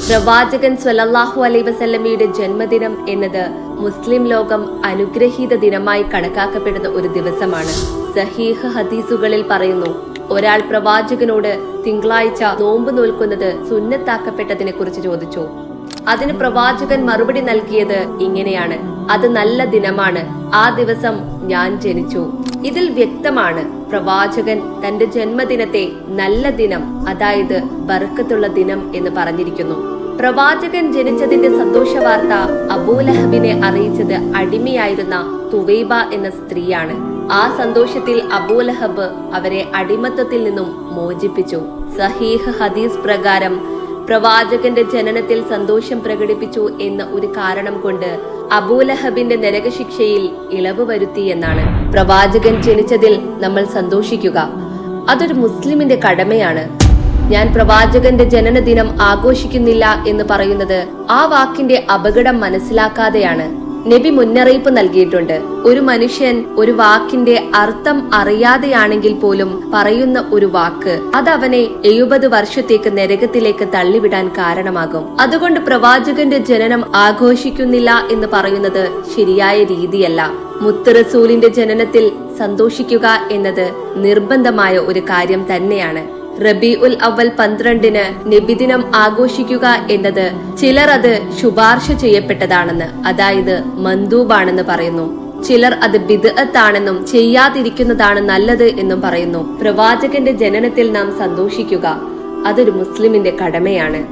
പ്രവാചകൻ സ്വല്ലല്ലാഹു അലൈഹി വസല്ലമയുടെ ജന്മദിനം എന്നത് മുസ്ലിം ലോകം അനുഗ്രഹീത ദിനമായി കണക്കാക്കപ്പെടുന്ന ഒരു ദിവസമാണ്. സഹീഹ് ഹദീസുകളിൽ പറയുന്നു, ഒരാൾ പ്രവാചകനോട് തിങ്കളാഴ്ച നോമ്പ് നോൽക്കുന്നത് സുന്നത്താക്കപ്പെട്ടതിനെ കുറിച്ച് ചോദിച്ചു. അതിന് പ്രവാചകൻ മറുപടി നൽകിയത് ഇങ്ങനെയാണ്: അത് നല്ല ദിനമാണ്, ആ ദിവസം ഞാൻ ജനിച്ചു. ഇതിൽ വ്യക്തമാണ് പ്രവാചകൻ തന്റെ ജന്മദിനത്തെ നല്ല ദിനം, അതായത് ബർക്കത്തുള്ള ദിനം എന്ന് പറഞ്ഞിരിക്കുന്നു. പ്രവാചകൻ ജനിച്ചതിന്റെ സന്തോഷ വാർത്ത അബൂലഹബിനെ അറിയിച്ചത് അടിമയായിരുന്ന തുവൈബ എന്ന സ്ത്രീയാണ്. ആ സന്തോഷത്തിൽ അബൂലഹബ് അവരെ അടിമത്തത്തിൽ നിന്നും മോചിപ്പിച്ചു. സഹീഹ് ഹദീസ് പ്രകാരം പ്രവാചകന്റെ ജനനത്തിൽ സന്തോഷം പ്രകടിപ്പിച്ചു എന്ന ഒരു കാരണം കൊണ്ട് അബൂലഹബിന്റെ നരകശിക്ഷയിൽ ഇളവ് വരുത്തി എന്നാണ്. പ്രവാചകൻ ജനിച്ചതിൽ നമ്മൾ സന്തോഷിക്കുക, അതൊരു മുസ്ലിമിന്റെ കടമയാണ്. ഞാൻ പ്രവാചകന്റെ ജനനദിനം ആഘോഷിക്കുന്നില്ല എന്ന് പറയുന്നത് ആ വാക്കിന്റെ അപകടം മനസ്സിലാക്കാതെയാണ്. നബി മുന്നറിയിപ്പ് നൽകിയിട്ടുണ്ട്, ഒരു മനുഷ്യൻ ഒരു വാക്കിന്റെ അർത്ഥം അറിയാതെയാണെങ്കിൽ പോലും പറയുന്ന ഒരു വാക്ക് അതവനെ 70 വർഷത്തേക്ക് നരകത്തിലേക്ക് തള്ളിവിടാൻ കാരണമാകും. അതുകൊണ്ട് പ്രവാചകന്റെ ജനനം ആഘോഷിക്കുന്നില്ല എന്ന് പറയുന്നത് ശരിയായ രീതിയല്ല. മുത്ത് റസൂലിന്റെ ജനനത്തിൽ സന്തോഷിക്കുക എന്നത് നിർബന്ധമായ ഒരു കാര്യം തന്നെയാണ്. റബീഉൽ അവൽ 12-ന് നബിദിനം ആഘോഷിക്കുക എന്നത് ചിലർ അത് ശുപാർശ ചെയ്യപ്പെട്ടതാണെന്ന്, അതായത് മന്ദൂബാണെന്ന് പറയുന്നു. ചിലർ അത് ബിദ്അത്താണെന്നും ചെയ്യാതിരിക്കുന്നതാണ് നല്ലത് എന്നും പറയുന്നു. പ്രവാചകന്റെ ജനനത്തിൽ നാം സന്തോഷിക്കുക, അതൊരു മുസ്ലിമിന്റെ കടമയാണ്.